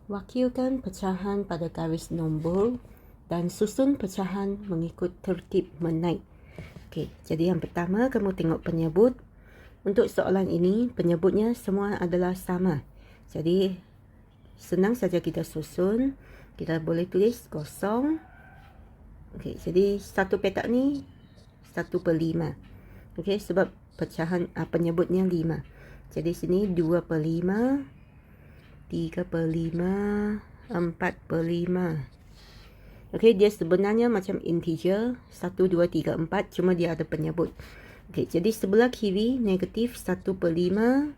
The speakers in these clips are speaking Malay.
Wakilkan pecahan pada garis nombor dan susun pecahan mengikut tertib menaik. Okey, jadi yang pertama kamu tengok penyebut. Untuk soalan ini, penyebutnya semua adalah sama. Jadi, senang saja kita susun. Kita boleh tulis kosong. Okey, jadi satu petak ni 1/5. Okey, sebab pecahan penyebutnya 5. Jadi sini 2/5, 3/5, 4/5. Okey, dia sebenarnya macam integer 1, 2, 3, 4, cuma dia ada penyebut. Okey, jadi sebelah kiri negatif 1/5,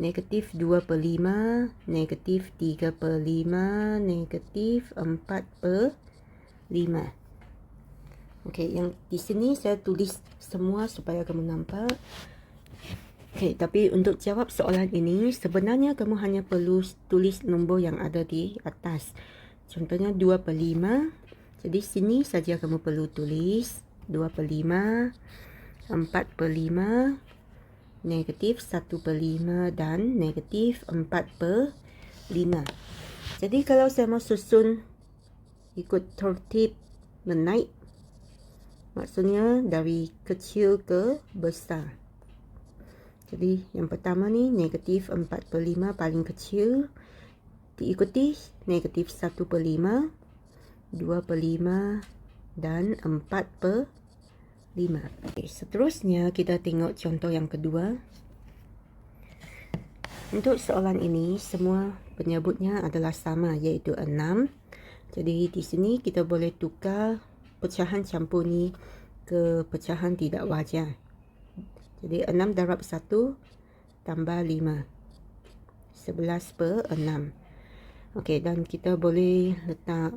negatif 2/5, negatif 3/5, negatif 4/5. Okey, yang di sini saya tulis semua supaya kamu nampak. Okey, tapi untuk jawab soalan ini sebenarnya kamu hanya perlu tulis nombor yang ada di atas. Contohnya 2/5. Jadi sini saja kamu perlu tulis 2/5, 4/5, negatif 1/5 dan negatif 4/5. Jadi kalau saya mau susun ikut tertib menaik, maksudnya dari kecil ke besar. Jadi yang pertama ni negatif 4/5 paling kecil, diikuti negatif 1/5, 2/5 dan 4/5. Okay, seterusnya kita tengok contoh yang kedua. Untuk soalan ini semua penyebutnya adalah sama, iaitu 6. Jadi di sini kita boleh tukar pecahan campur ni ke pecahan tidak wajar. Jadi 6 darab 1 tambah 5. 11/6. Okey, dan kita boleh letak,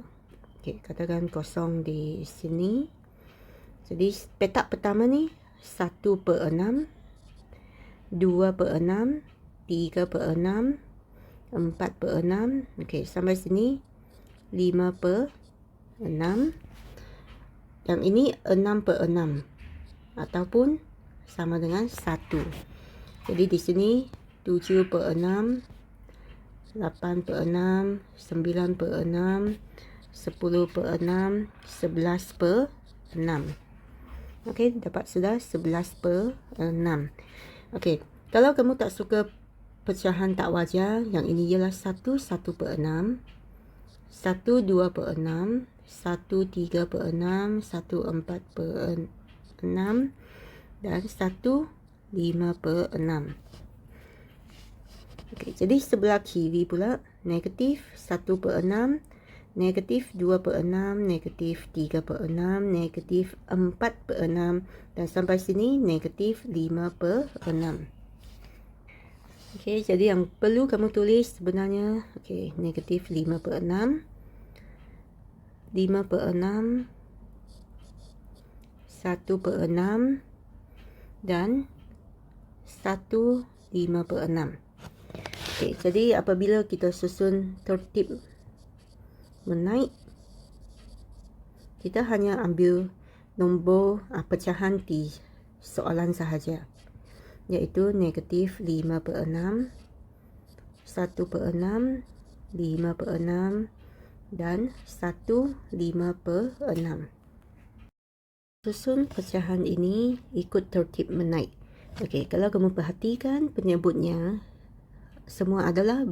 katakan kosong di sini. Jadi petak pertama ni 1/6, 2/6, 3/6, 4/6. Okey, sampai sini 5/6. Yang ini 6/6 ataupun sama dengan 1. Jadi di sini 7/6, 8/6, 9/6, 10/6, 11/6. Okey, dapat sudah 11/6. Okey, kalau kamu tak suka pecahan tak wajar, yang ini ialah 1, 1/6, 1, 2/6, 1, 3/6, 1, 4/6 dan 1, 5/6. Okey, jadi sebelah kiri pula negatif 1/6, negatif 2/6, negatif 3/6, negatif 4/6 dan sampai sini negatif 5/6. Okey, jadi yang perlu kamu tulis sebenarnya negatif 5/6, 5/6, 1/6 dan 1, 5/6. Okey, jadi apabila kita susun tertib menaik, kita hanya ambil nombor pecahan di soalan sahaja, iaitu negatif 5/6, 1/6, 5/6 dan 1, 5/6. Susun pecahan ini ikut tertib menaik. Okey, kalau kamu perhatikan penyebutnya semua adalah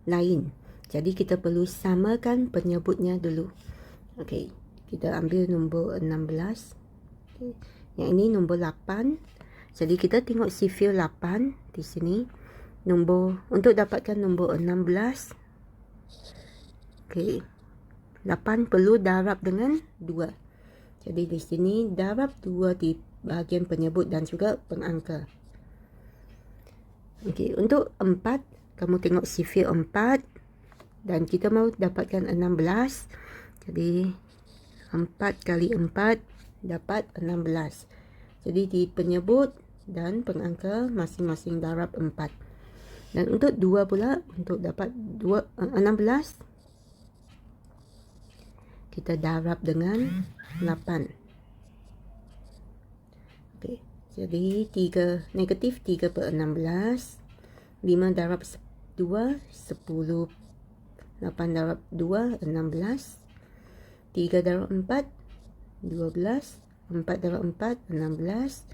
lain. Jadi kita perlu samakan penyebutnya dulu. Okey, kita ambil nombor 16. Okay. Yang ini nombor 8. Jadi kita tengok sifil 8 di sini. Nombor untuk dapatkan nombor 16. Okey. 8 perlu darab dengan 2. Jadi di sini darab 2 di bahagian penyebut dan juga pengangka. Okey, untuk 4, kamu tengok sifil 4 dan kita mahu dapatkan 16. Jadi 4 kali 4 dapat 16. Jadi di penyebut dan pengangka masing-masing darab 4. Dan untuk 2 pula, untuk dapat 16, kita darab dengan 8. Okey. Jadi negatif 3/16, 5 darab 2, 10 8 darab 2, 16. 3 darab 4, 12. 4 darab 4, 16.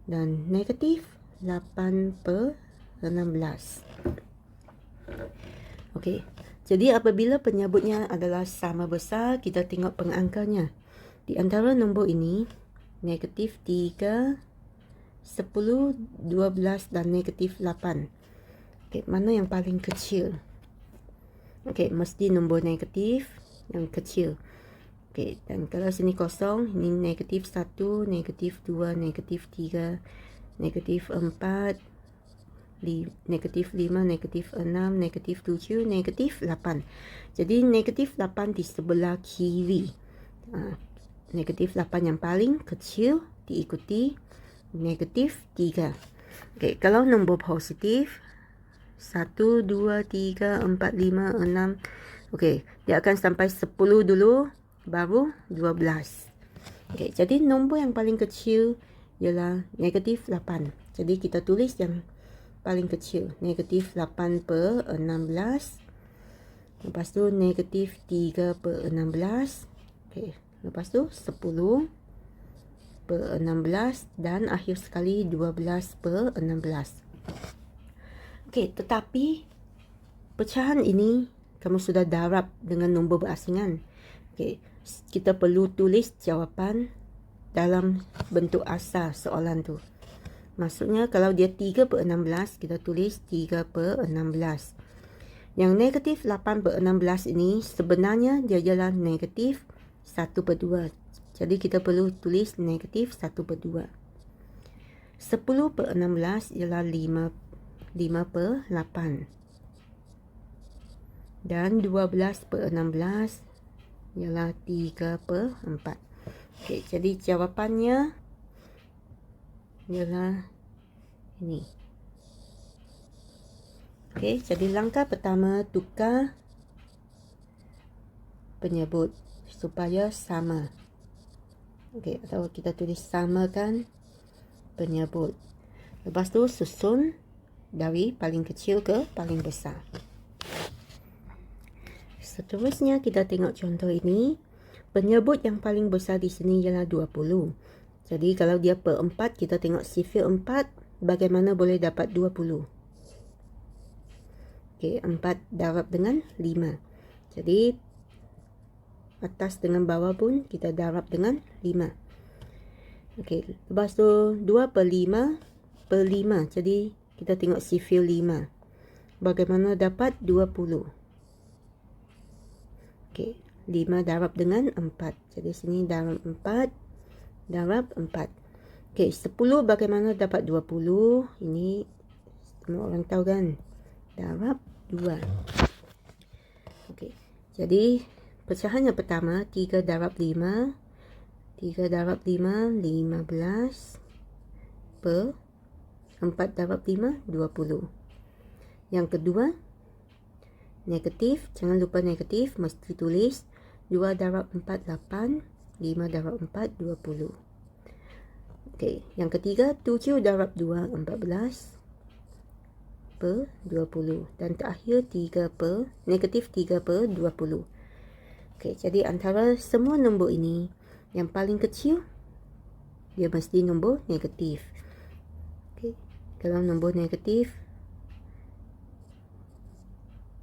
Dan negatif 8/16. Okey. Jadi apabila penyebutnya adalah sama besar, kita tengok pengangkanya. Di antara nombor ini, negatif 3, 10, 12 dan negatif 8. Okey, mana yang paling kecil? Okey, mesti nombor negatif yang kecil. Okey, dan kalau sini kosong, ini negatif 1, negatif 2, negatif 3, negatif 4, negatif 5, negatif 6, negatif 7, negatif 8. Jadi negatif 8 di sebelah kiri. Negatif 8 yang paling kecil diikuti negatif 3. Okey, kalau nombor positif 1, 2, 3, 4, 5, 6. Okey, dia akan sampai 10 dulu, baru 12. Okey, jadi nombor yang paling kecil ialah negatif 8. Jadi kita tulis yang paling kecil, negatif 8/16. Lepas tu negatif 3/16. Okey, lepas tu 10/16 dan akhir sekali 12/16. Okey, tetapi pecahan ini kamu sudah darab dengan nombor berasingan. Okey, kita perlu tulis jawapan dalam bentuk asal soalan tu. Maksudnya kalau dia 3/16, kita tulis 3/16. Yang negatif 8/16 ini sebenarnya dia adalah negatif 1/2. Jadi kita perlu tulis negatif 1/2. 10/16 ialah 5/8. Dan 12/16 ialah 3/4. Okey, jadi jawapannya ialah ini. Okey, jadi langkah pertama tukar penyebut supaya sama. Okey, atau kita tulis samakan penyebut. Lepas tu susun dari paling kecil ke paling besar. Seterusnya kita tengok contoh ini. Penyebut yang paling besar di sini ialah 20. Jadi kalau dia per 4, kita tengok sifir 4, bagaimana boleh dapat 20. Okey, 4 darab dengan 5. Jadi atas dengan bawah pun kita darab dengan 5. Okey, lepas tu 2/5/5. Jadi kita tengok sifir 5. Bagaimana dapat 20. Okey, 5 darab dengan 4. Jadi sini darab 4. Darab 4. Okey, 10 bagaimana dapat 20? Ini semua orang tahu kan? Darab 2. Okey, jadi pecahan yang pertama 3 darab 5. 3 darab 5, 15. Per 4 darab 5, 20. Yang kedua, negatif. Jangan lupa negatif, mesti tulis 2 darab 4, 8. 5 darab 4, 20. Okey, yang ketiga 7 darab 2, 14 per 20. Dan terakhir negatif 3/20. Okey, jadi antara semua nombor ini, yang paling kecil dia mesti nombor negatif. Okey, kalau nombor negatif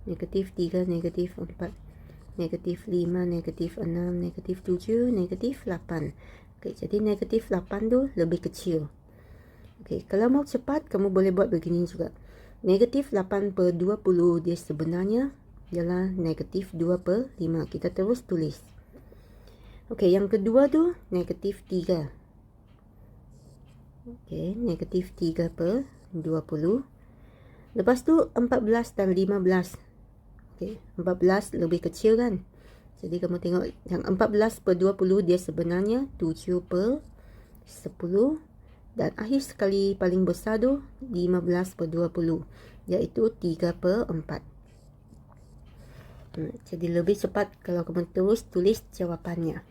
3, negatif 4, negatif 5, negatif 6, negatif 7, negatif 8. Okey, jadi negatif 8 tu lebih kecil. Okey, kalau mau cepat, kamu boleh buat begini juga. Negatif 8/20 dia sebenarnya ialah negatif 2/5. Kita terus tulis. Okey, yang kedua tu negatif 3. Okey, negatif 3/20. Lepas tu 14 dan 15. Okey, 14 lebih kecil kan? Jadi kamu tengok yang 14/20 dia sebenarnya 7/10. Dan akhir sekali paling besar tu 15/20. Iaitu 3/4. Jadi lebih cepat kalau kamu terus tulis jawapannya.